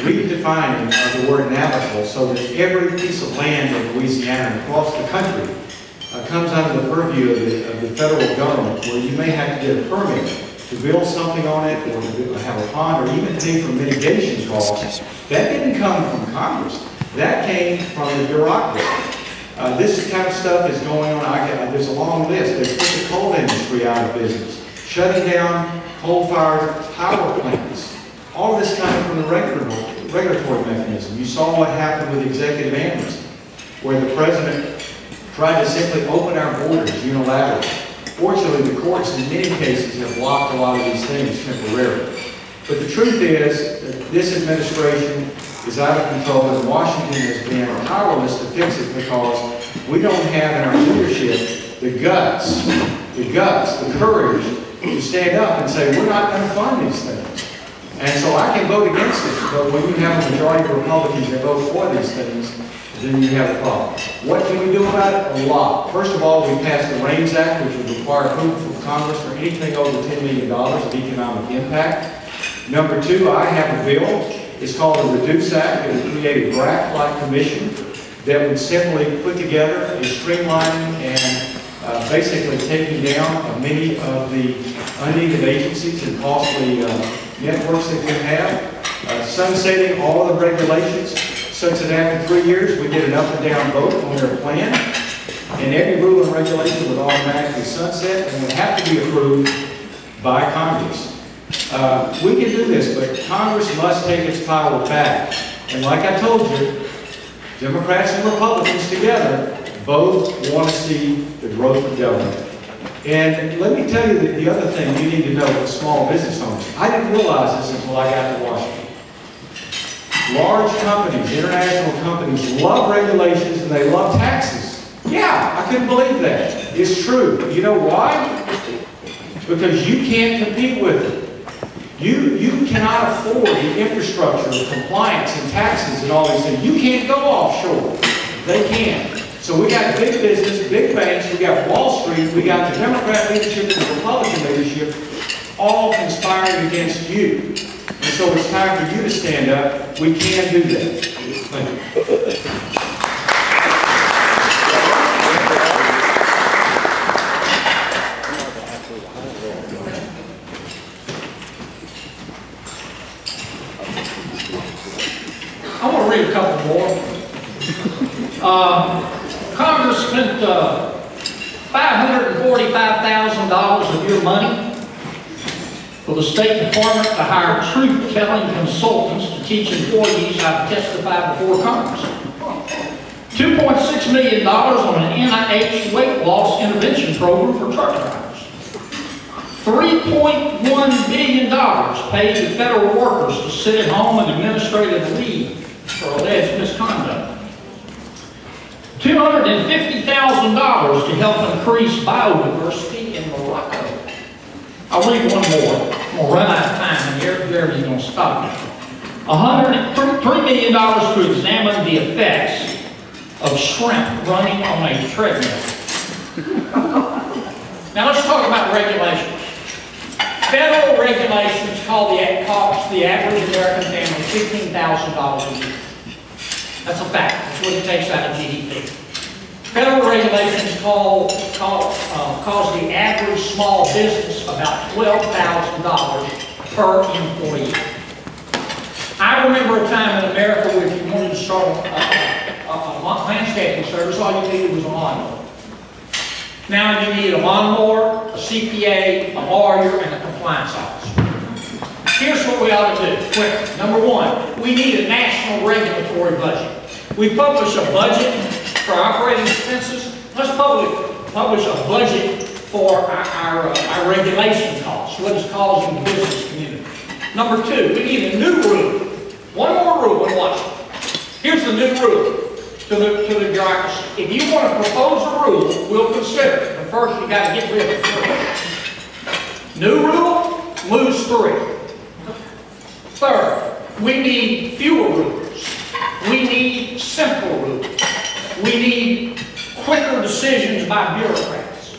redefining of the word navigable so that every piece of land in Louisiana and across the country comes under the purview of the federal government, where you may have to get a permit to build something on it, or to have a pond, or even pay for mitigation costs. That didn't come from Congress. That came from the bureaucracy. This kind of stuff is going on. There's a long list. They put the coal industry out of business, shutting down coal-fired power plants. All of this coming from the regulatory mechanism. You saw what happened with executive amnesty, where the president tried to simply open our borders unilaterally. Fortunately, the courts in many cases have blocked a lot of these things temporarily. But the truth is that this administration is out of control, and Washington has been powerless to fix it because we don't have in our leadership the guts, the courage to stand up and say, we're not going to fund these things. And so I can vote against it, but when you have a majority of Republicans that vote for these things, then you have a problem. What can we do about it? A lot. First of all, we passed the RAINS Act, which would require approval from Congress for anything over $10 million of economic impact. Number two, I have a bill. It's called the REDUCE Act. It would create a draft-like commission that would simply put together a streamlining and basically taking down many of the unneeded agencies and costly networks that we have, sunsetting all of the regulations, such that after 3 years we get an up and down vote on their plan, and every rule and regulation would automatically sunset and would have to be approved by Congress. We can do this, but Congress must take its power back. And like I told you, Democrats and Republicans together both want to see the growth of government. And let me tell you the other thing you need to know with small business owners. I didn't realize this until I got to Washington. Large companies, international companies, love regulations and they love taxes. Yeah, I couldn't believe that. It's true. You know why? Because you can't compete with it. You cannot afford the infrastructure, the compliance and taxes and all these things. You can't go offshore. They can. So we got big business, big banks, we got Wall Street, we got the Democrat leadership and the Republican leadership all conspiring against you. And so it's time for you to stand up. We can do that. Thank you. I want to read a couple more. Congress spent $545,000 of your money for the State Department to hire truth-telling consultants to teach employees how to testify before Congress. $2.6 million on an NIH weight loss intervention program for truck drivers. $3.1 billion paid to federal workers to sit at home and administrative leave for alleged misconduct. $250,000 to help increase biodiversity in Morocco. I'll read one more. I'm going to run out of time, and everybody's going to stop me. $3 million to examine the effects of shrimp running on a treadmill. Now let's talk about regulations. Federal regulations cost the average American family $15,000 a year. That's a fact. That's what it takes out of GDP. Federal regulations cost the average small business about $12,000 per employee. I remember a time in America where if you wanted to start a landscaping service, all you needed was a lawnmower. Now you need a lawnmower, a CPA, a lawyer, and a compliance officer. Here's what we ought to do, quick. Number one, we need a national regulatory budget. We publish a budget for operating expenses. Let's publish a budget for our regulation costs, what is causing the business community. Number two, we need a new rule. One more rule in Washington. Here's the new rule to the bureaucracy. If you want to propose a rule, we'll consider it. But first, you got to get rid of 3. New rule, lose 3. Third, we need fewer rules. We need simple rules. We need quicker decisions by bureaucrats.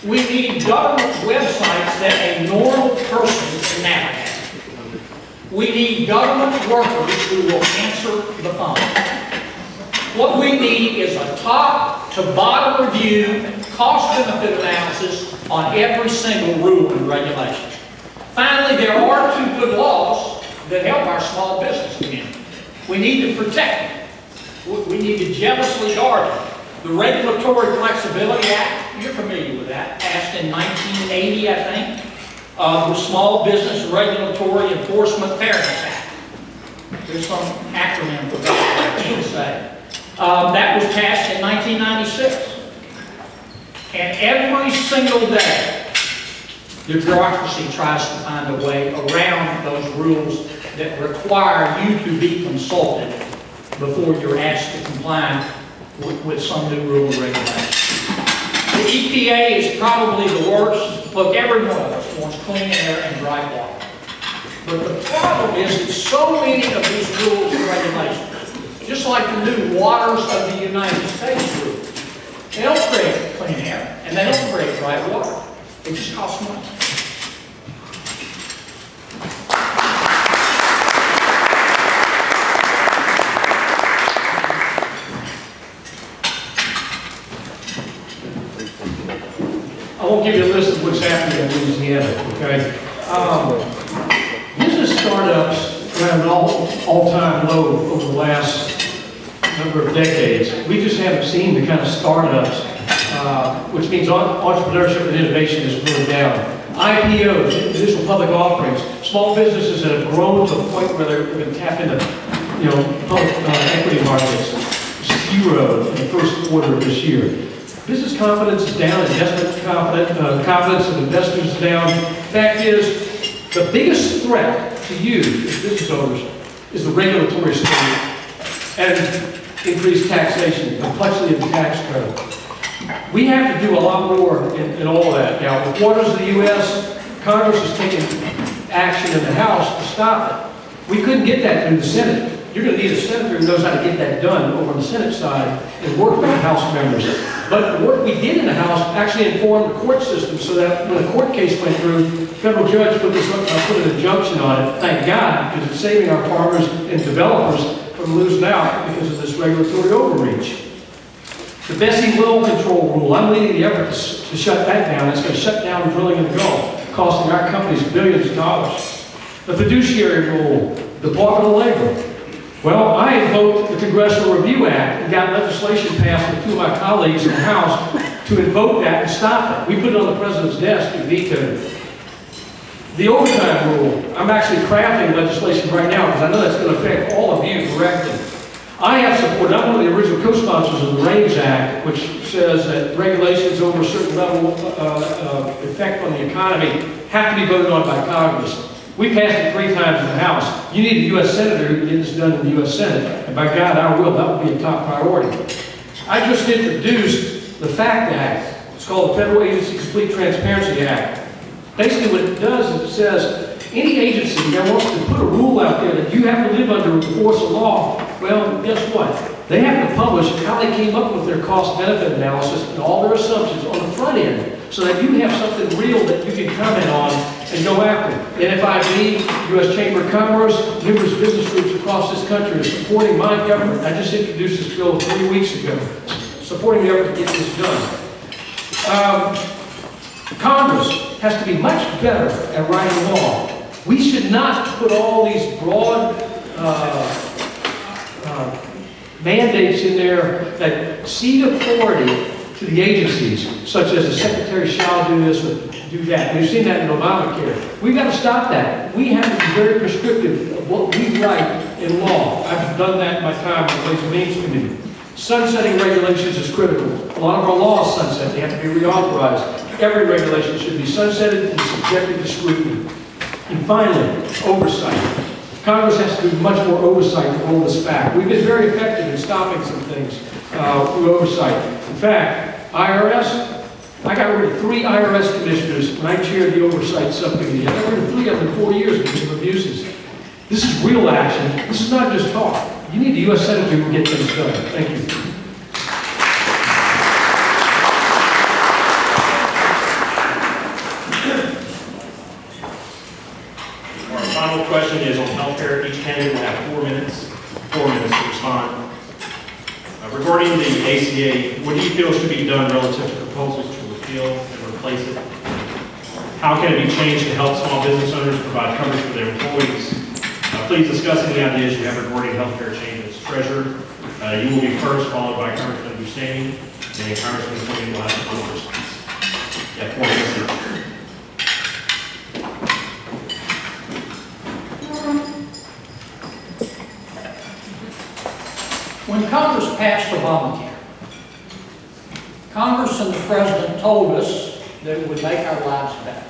We need government websites that a normal person can navigate. We need government workers who will answer the phone. What we need is a top-to-bottom review, cost-benefit analysis on every single rule and regulation. Finally, there are two good laws that help our small business community. We need to protect them. We need to jealously guard them. The Regulatory Flexibility Act, you're familiar with that, passed in 1980, I think. The Small Business Regulatory Enforcement Fairness Act. There's some acronym for that I can't say. That was passed in 1996. And every single day, the bureaucracy tries to find a way around those rules that require you to be consulted before you're asked to comply with some new rule and regulation. The EPA is probably the worst. Look, every one of us wants clean air and dry water. But the problem is that so many of these rules and regulations, just like the new Waters of the United States rule, they don't create clean air and they don't create dry water. It just costs money. I won't give you a list of what's happening in Louisiana, okay? Business startups are at an all-time low over the last number of decades. We just haven't seen the kind of startups, which means entrepreneurship and innovation is really down. IPOs, initial public offerings, small businesses that have grown to a point where they're going to tap into, public equity markets. Zero in the first quarter of this year. Business confidence is down, investment confidence of investors is down. Fact is, the biggest threat to you as business owners is the regulatory state and increased taxation, complexity of the tax code. We have to do a lot more in all of that. Now, with Waters of the U.S., Congress has taken action in the House to stop it. We couldn't get that through the Senate. You're going to need a senator who knows how to get that done over on the Senate side and work with the House members. But the work we did in the House actually informed the court system so that when a court case went through, the federal judge put an injunction on it. Thank God, because it's saving our farmers and developers from losing out because of this regulatory overreach. The Bessie well control rule, I'm leading the effort to shut that down. It's going to shut down drilling in the Gulf, costing our companies billions of dollars. The fiduciary rule, Department of Labor. Well, I invoked the Congressional Review Act and got legislation passed with two of my colleagues in the House to invoke that and stop it. We put it on the President's desk and vetoed it. The overtime rule, I'm actually crafting legislation right now because I know that's going to affect all of you directly. I have supported, I'm one of the original co-sponsors of the RAINS Act, which says that regulations over a certain level of effect on the economy have to be voted on by Congress. We passed it 3 times in the House. You need a U.S. Senator who can get this done in the U.S. Senate, and by God, I will. That will be a top priority. I just introduced the FACT Act. It's called the Federal Agency Complete Transparency Act. Basically what it does is it says any agency that wants to put a rule out there that you have to live under with the force of law, well, guess what? They have to publish how they came up with their cost-benefit analysis and all their assumptions on the front end so that you have something real that you can comment on and go after. NFIB, U.S. Chamber of Commerce, numerous business groups across this country are supporting my government. I just introduced this bill 3 weeks ago, supporting the effort to get this done. Congress has to be much better at writing law. We should not put all these broad mandates in there that cede authority to the agencies, such as the secretary shall do this or do that. We've seen that in Obamacare. We've got to stop that. We have to be very prescriptive of what we write in law. I've done that in my time with the Ways and Means Committee. Sunsetting regulations is critical. A lot of our laws sunset. They have to be reauthorized. Every regulation should be sunsetted and subjected to scrutiny. And finally, oversight. Congress has to do much more oversight to roll this back. We've been very effective in stopping some things through oversight. In fact, IRS, I got rid of 3 IRS commissioners when I chaired the oversight subcommittee. I got rid of 3 of them in 4 years because of abuses. This is real action. This is not just talk. You need the U.S. Senator who can get things done. Thank you. Our final question is on healthcare. Each candidate will have 4 minutes to respond. Regarding the ACA, what do you feel should be done relative to proposals to repeal and replace it? How can it be changed to help small business owners provide coverage for their employees? Please discuss any ideas you have regarding healthcare changes. Treasurer, you will be first, followed by Congressman Bustamante, and Congressman Quinn will have the final response. Yeah, 4 minutes. When Congress passed Obamacare, Congress and the President told us that it would make our lives better.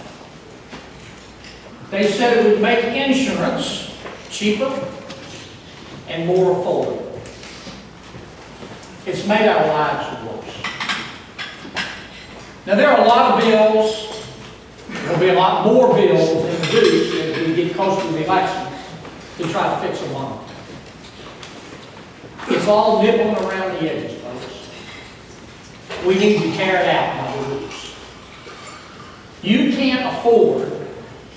They said it would make insurance cheaper and more affordable. It's made our lives worse. Now there are a lot of bills, there'll be a lot more bills introduced as we get closer to the election to try to fix Obamacare. It's all nibbling around the edges, folks. We need to tear it out by the roots. You can't afford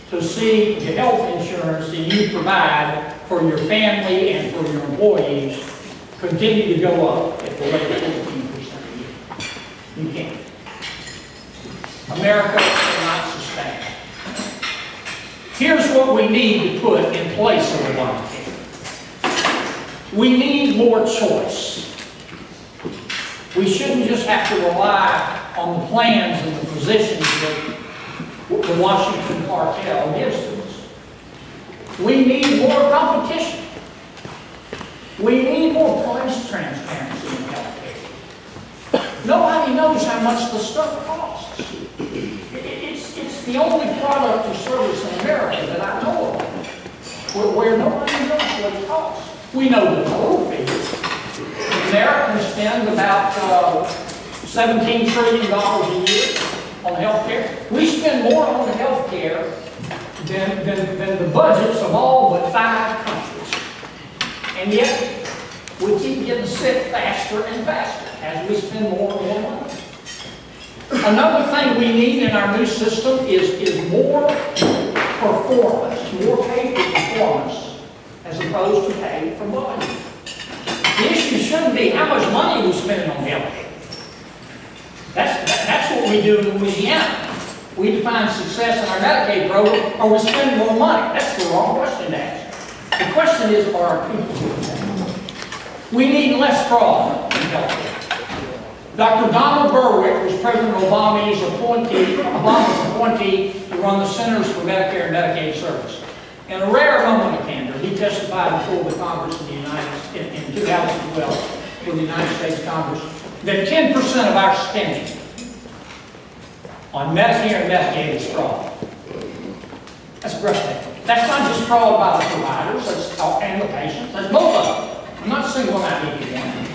to see the health insurance that you provide for your family and for your employees continue to go up at the rate of 14% a year. You can't. America cannot sustain it. Here's what we need to put in place of Obamacare. We need more choice. We shouldn't just have to rely on the plans and the physicians that the Washington cartel gives to us. We need more competition. We need more price transparency in healthcare. Nobody knows how much the stuff costs. It's the only product or service in America that I know of where nobody knows what it costs. We know the total figures. Americans spend about $17 trillion a year on health care. We spend more on health care than the budgets of all but 5 countries. And yet, we keep getting sick faster and faster as we spend more and more money. Another thing we need in our new system is more performance, more pay for performance, as opposed to pay for volume. The issue shouldn't be how much money we spend on health care. That's what we do in Louisiana. We define success in our Medicaid program, or we spend more money. That's the wrong question to ask. The question is, are our people doing that? We need less fraud in health care. Dr. Donald Berwick was President Obama's appointee to run the Centers for Medicare and Medicaid Services. In a rare moment of candor, he testified before the Congress in 2012 for the United States Congress that 10% of our spending on Medicare and Medicaid is fraud. That's breathtaking. That's not just fraud by the providers and the patients, that's both of them. I'm not singling out any one.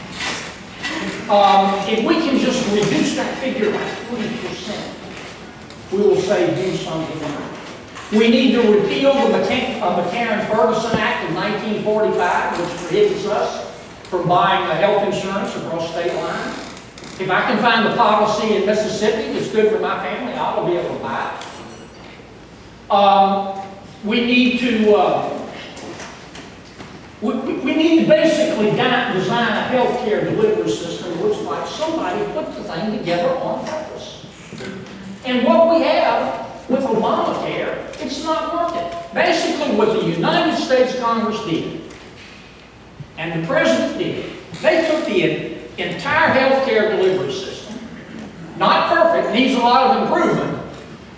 If we can just reduce that figure by 40%, we will save you something. We need to repeal the McCarran-Ferguson Act of 1945, which prohibits us from buying health insurance across state lines. If I can find a policy in Mississippi that's good for my family, I'll be able to buy it. We need to basically design a healthcare delivery system that looks like somebody put the thing together on purpose. And what we have with Obamacare, it's not working. Basically, what the United States Congress did, and the President did, they took the entire healthcare delivery system, not perfect, needs a lot of improvement,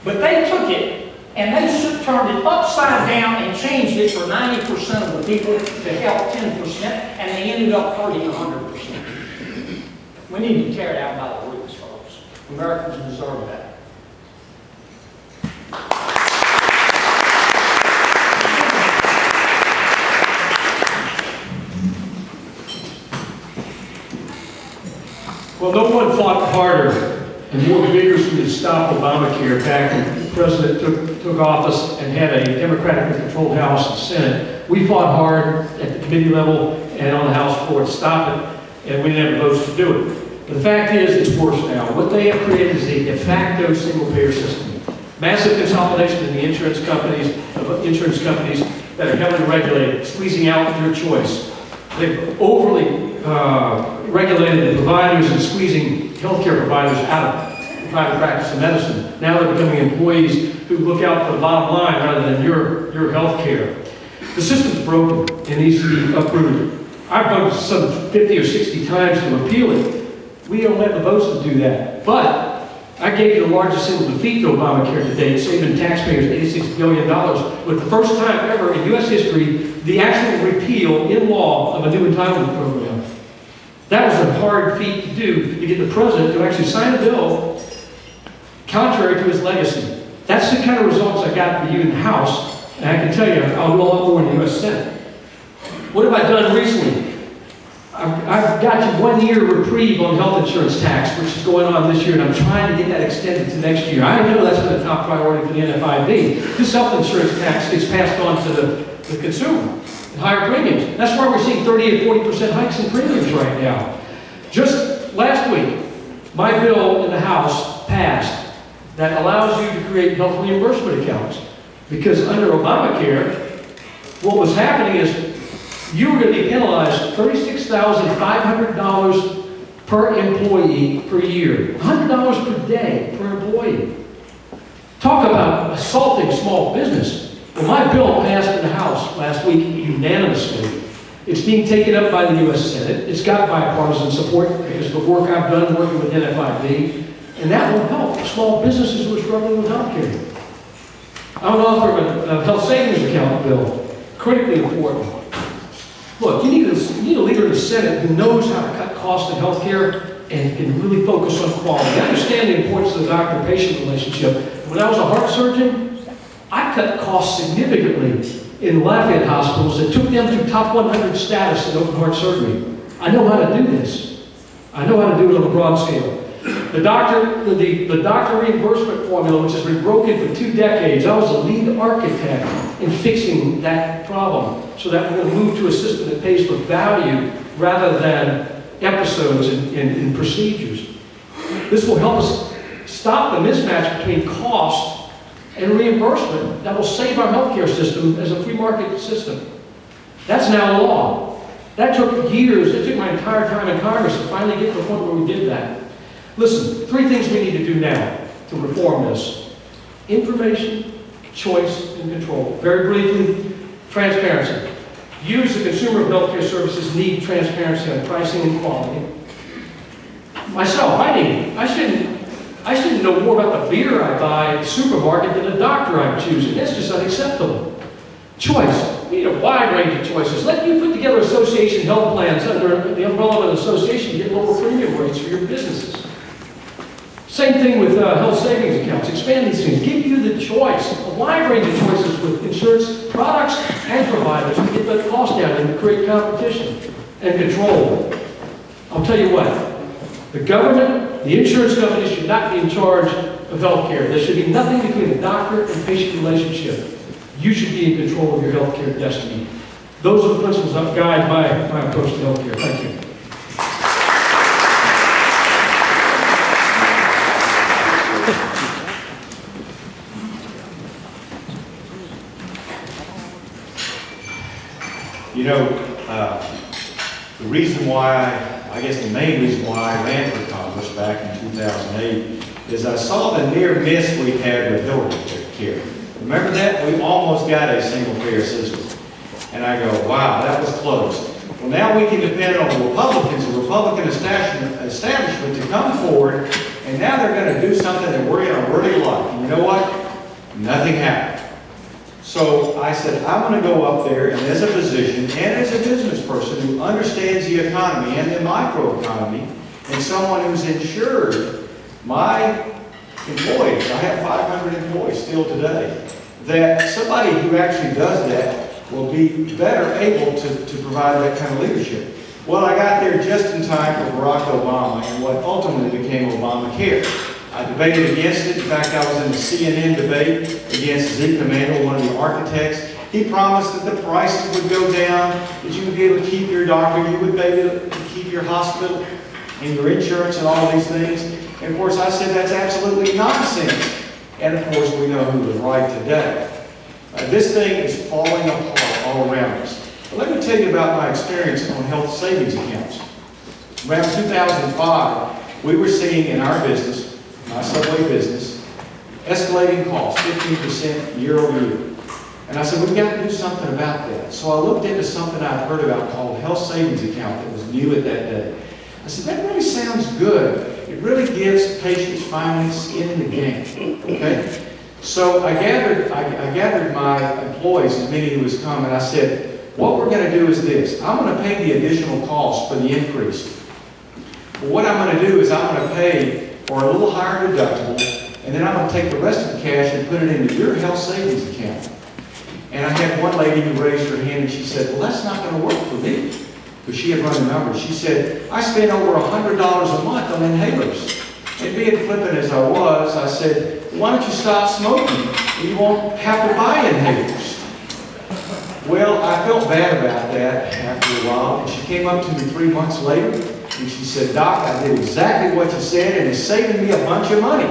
but they took it and they turned it upside down and changed it for 90% of the people to help 10%, and they ended up hurting 100%. We need to tear it out by the roots, folks. Americans deserve that. Well, no one fought harder and more vigorously to stop Obamacare back when the President took office and had a Democratically controlled House and Senate. We fought hard at the committee level and on the House floor to stop it, and we didn't have the votes to do it. But the fact is, it's worse now. What they have created is a de facto single-payer system. Massive consolidation in the insurance companies, that are heavily regulated, squeezing out your choice. They've overly regulated the providers and squeezing healthcare providers out of private practice of medicine. Now they're becoming employees who look out for the bottom line rather than your health care. The system's broken and needs to be uprooted. I've voted some 50 or 60 times to appeal it. We don't have the votes to do that. But I gave you the largest single defeat to Obamacare to date, saving taxpayers $86 billion, with the first time ever in U.S. history, the actual repeal in law of a new entitlement program. That was a hard feat to do, to get the president to actually sign a bill contrary to his legacy. That's the kind of results I got for you in the House, and I can tell you, I'll do a lot more in the U.S. Senate. What have I done recently? I've got you 1 year reprieve on health insurance tax, which is going on this year, and I'm trying to get that extended to next year. I know that's been a top priority for the NFIB. This health insurance tax gets passed on to the consumer at higher premiums. That's why we're seeing 30 to 40% hikes in premiums right now. Just last week, my bill in the House passed that allows you to create health reimbursement accounts. Because under Obamacare, what was happening is you were going to be penalized $36,500 per employee per year, $100 per day per employee. Talk about assaulting small business. Well, my bill passed in the House last week unanimously. It's being taken up by the U.S. Senate. It's got bipartisan support because of the work I've done working with NFIB, and that will help small businesses who are struggling with health care. I'm an author of a health savings account bill, critically important. Look, you need a leader in the Senate who knows how to cut costs in health care and can really focus on quality. I understand the importance of the doctor-patient relationship. When I was a heart surgeon, I cut costs significantly in Lafayette hospitals that took them to top 100 status in open heart surgery. I know how to do this. I know how to do it on a broad scale. The doctor reimbursement formula, which has been broken for 2 decades, I was the lead architect in fixing that problem so that we're going to move to a system that pays for value rather than episodes and procedures. This will help us stop the mismatch between cost and reimbursement that will save our healthcare system as a free market system. That's now law. That took years. It took my entire time in Congress to finally get to the point where we did that. Listen, 3 things we need to do now to reform this. Information, choice, and control. Very briefly, transparency. You as a consumer of healthcare services need transparency on pricing and quality. Myself, I need it. I shouldn't know more about the beer I buy at the supermarket than the doctor I'm choosing. That's just unacceptable. Choice. We need a wide range of choices. Let you put together association health plans under the umbrella of an association to get lower premium rates for your businesses. Same thing with health savings accounts. Expand these things. Give you the choice, a wide range of choices with insurance products and providers to get the cost down and to create competition and control. I'll tell you what, the government, the insurance companies should not be in charge of health care. There should be nothing between the doctor and patient relationship. You should be in control of your health care destiny. Those are the principles that guide my approach to health care. Thank you. You know, the reason why, I guess the main reason why I ran for Congress back in 2008 is I saw the near miss we had with health care. Remember that? We almost got a single-payer system. And I go, wow, that was close. Well, now we can depend on the Republicans, the Republican establishment to come forward, and now they're going to do something that we're going to really like. And you know what? Nothing happened. So I said, I'm going to go up there and as a physician and as a business person who understands the economy and the microeconomy and someone who's insured my employees, I have 500 employees still today, that somebody who actually does that will be better able to provide that kind of leadership. Well, I got there just in time for Barack Obama and what ultimately became Obamacare. I debated against it. In fact, I was in a CNN debate against Zeke Emanuel, one of the architects. He promised that the prices would go down, that you would be able to keep your doctor, you would be able to keep your hospital and your insurance and all these things. And of course, I said that's absolutely nonsense. And of course, we know who was right today. This thing is falling apart. all around us. But let me tell you about my experience on health savings accounts. Around 2005, we were seeing in our business, my Subway business, escalating costs, 15% year over year. And I said, we've got to do something about that. So I looked into something I'd heard about called health savings account that was new at that day. I said, that really sounds good. It really gives patients finally skin in the game. Okay? So I gathered my employees, as many who was coming, and I said, what we're going to do is this. I'm going to pay the additional cost for the increase. But what I'm going to do is I'm going to pay for a little higher deductible, and then I'm going to take the rest of the cash and put it into your health savings account. And I had one lady who raised her hand and she said, well, that's not going to work for me. Because she had run the numbers. She said, I spend over $100 a month on inhalers. And being flippant as I was, I said, why don't you stop smoking and you won't have to buy inhalers? Well, I felt bad about that after a while. And she came up to me 3 months later and she said, Doc, I did exactly what you said and it's saving me a bunch of money.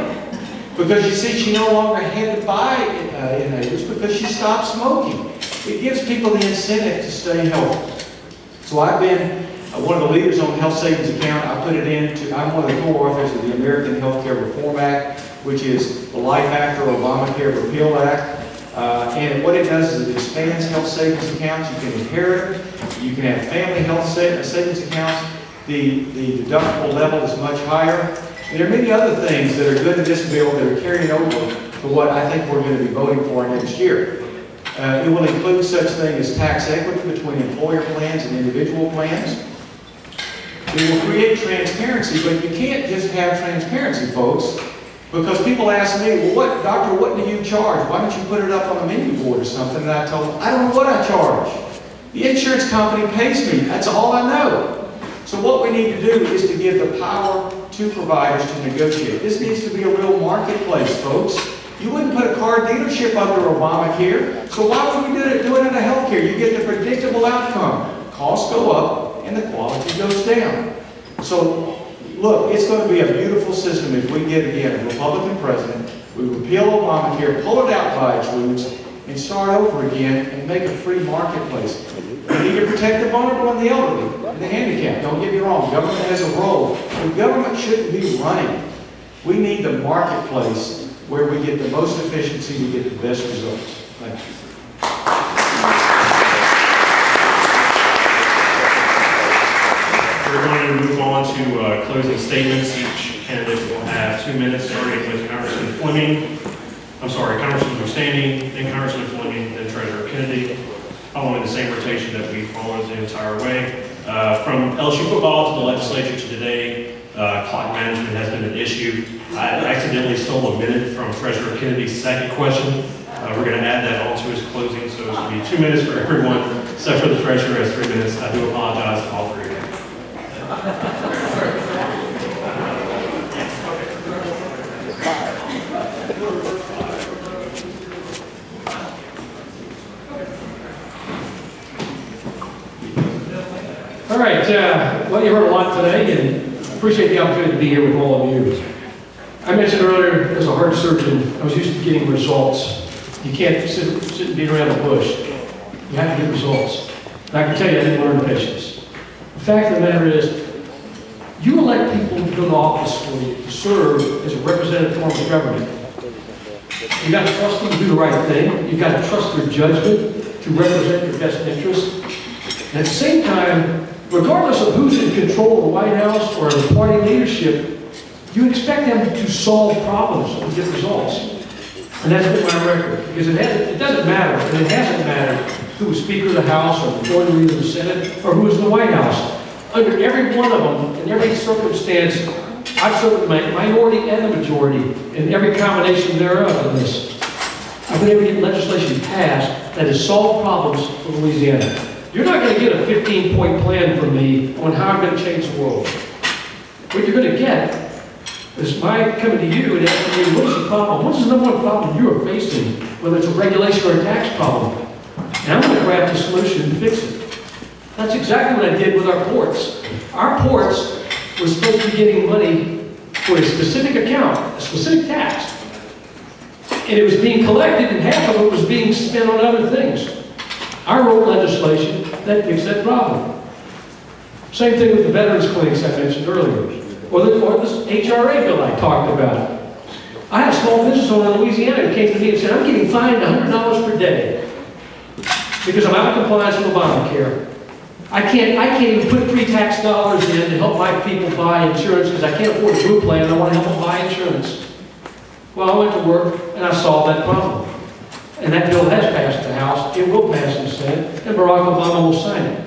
Because you see, she no longer had to buy inhalers because she stopped smoking. It gives people the incentive to stay healthy. So I've been one of the leaders on the health savings account. I put it into, I'm one of the co-authors of the American Healthcare Reform Act, which is the Life After Obamacare Repeal Act. And what it does is it expands health savings accounts. You can inherit them. You can have family health savings accounts. The deductible level is much higher. And there are many other things that are good in this bill that are carrying over to what I think we're going to be voting for next year. It will include such things as tax equity between employer plans and individual plans. It will create transparency, but you can't just have transparency, folks, because people ask me, well, doctor, what do you charge? Why don't you put it up on a menu board or something? And I told them, I don't know what I charge. The insurance company pays me. That's all I know. So what we need to do is to give the power to providers to negotiate. This needs to be a real marketplace, folks. You wouldn't put a car dealership under Obamacare, so why would we do it under healthcare? You get the predictable outcome. Costs go up and the quality goes down. So, look, it's going to be a beautiful system if we get, again, a Republican president, we repeal Obamacare, pull it out by its roots, and start over again and make a free marketplace. We need to protect the vulnerable and the elderly and the handicapped. Don't get me wrong, government has a role. The government shouldn't be running. We need the marketplace where we get the most efficiency, we get the best results. Thank you. We're going to move on to closing statements. Each candidate will have 2 minutes, starting with Congressman Fleming. Congressman Standing, then Congressman Fleming, then Treasurer Kennedy, following the same rotation that we followed the entire way. From LSU football to the legislature to today, clock management has been an issue. I accidentally stole a minute from Treasurer Kennedy's second question. We're going to add that on to his closing, so it's going to be 2 minutes for everyone, except for the Treasurer has 3 minutes. I do apologize to all three of you. All right, well, you heard a lot today, and I appreciate the opportunity to be here with all of you. I mentioned earlier, as a heart surgeon, I was used to getting results. You can't sit and beat around the bush. You have to get results. And I can tell you, I didn't learn patience. The fact of the matter is, you elect people to go to office for you to serve as a representative form of government. You've got to trust them to do the right thing. You've got to trust their judgment to represent your best interests. And at the same time, regardless of who's in control of the White House or the party leadership, you expect them to solve problems and get results. And that's been my record. Because it doesn't matter, and it hasn't mattered who was Speaker of the House or Majority Leader of the Senate or who was in the White House. Under every one of them, in every circumstance, I've served the minority and the majority in every combination thereof in this. I've been able to get legislation passed that has solved problems for Louisiana. You're not going to get a 15-point plan from me on how I'm going to change the world. What you're going to get is my coming to you and asking you, what is the problem? What's the number one problem you are facing, whether it's a regulation or a tax problem? And I'm going to craft a solution and fix it. That's exactly what I did with our ports. Our ports were supposed to be getting money for a specific account, a specific tax. And it was being collected, and half of it was being spent on other things. I wrote legislation that fixed that problem. Same thing with the veterans clinics I mentioned earlier, or this HRA bill I talked about. I had a small business owner in Louisiana who came to me and said, I'm getting fined $100 per day because I'm out of compliance with Obamacare. I can't even put pre-tax dollars in to help my people buy insurance because I can't afford a group plan and I want to help them buy insurance. Well, I went to work and I solved that problem. And that bill has passed the House, it will pass the Senate, and Barack Obama will sign it.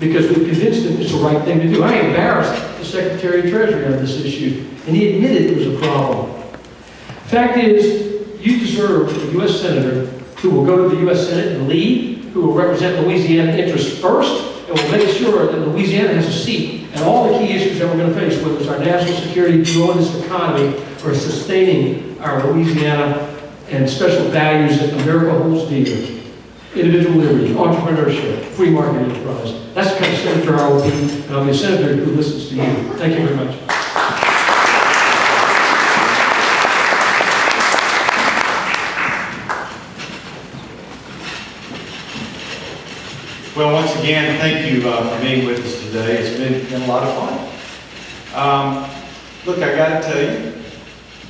Because we've convinced him it's the right thing to do. I embarrassed the Secretary of Treasury on this issue, and he admitted it was a problem. Fact is, you deserve a U.S. Senator who will go to the U.S. Senate and lead, who will represent Louisiana interests first, and will make sure that Louisiana has a seat in all the key issues that we're going to face, whether it's our national security, growing this economy, or sustaining our Louisiana and special values that America holds dear. Individual liberty, entrepreneurship, free market enterprise. That's the kind of senator I will be, and I'll be a senator who listens to you. Thank you very much. Well, once again, thank you for being with us today. It's been a lot of fun. Look, I got to tell you,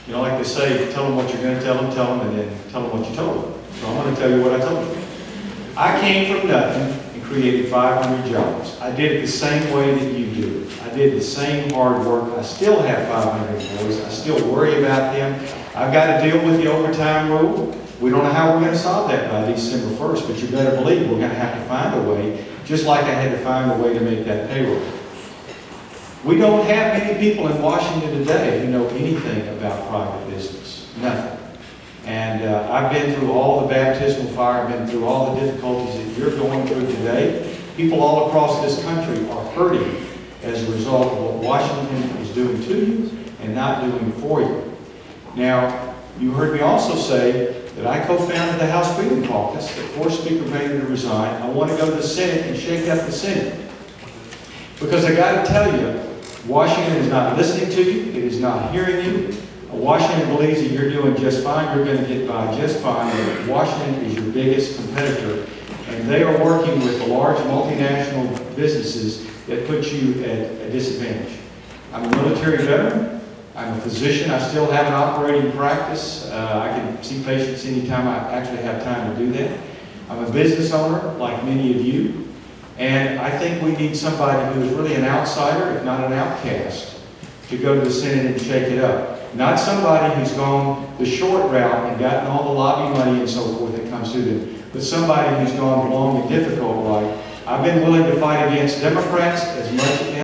like they say, tell them what you're going to tell them, and then tell them what you told them. So I'm going to tell you what I told you. I came from nothing and created 500 jobs. I did it the same way that you do it. I did the same hard work. I still have 500 employees. I still worry about them. I've got to deal with the overtime rule. We don't know how we're going to solve that by December 1st, but you better believe we're going to have to find a way, just like I had to find a way to make that payroll. We don't have many people in Washington today who know anything about private business. Nothing. And I've been through all the baptismal fire, I've been through all the difficulties that you're going through today. People all across this country are hurting as a result of what Washington is doing to you and not doing for you. Now, you heard me also say that I co-founded the House Freedom Caucus that forced Speaker Boehner to resign. I want to go to the Senate and shake up the Senate. Because I got to tell you, Washington is not listening to you, it is not hearing you. Washington believes that you're doing just fine, you're going to get by just fine. Washington is your biggest competitor, and they are working with the large multinational businesses that put you at a disadvantage. I'm a military veteran, I'm a physician, I still have an operating practice. I can see patients anytime I actually have time to do that. I'm a business owner, like many of you, and I think we need somebody who is really an outsider, if not an outcast, to go to the Senate and shake it up. Not somebody who's gone the short route and gotten all the lobby money and so forth that comes to them, but somebody who's gone the long and difficult route. I've been willing to fight against Democrats as much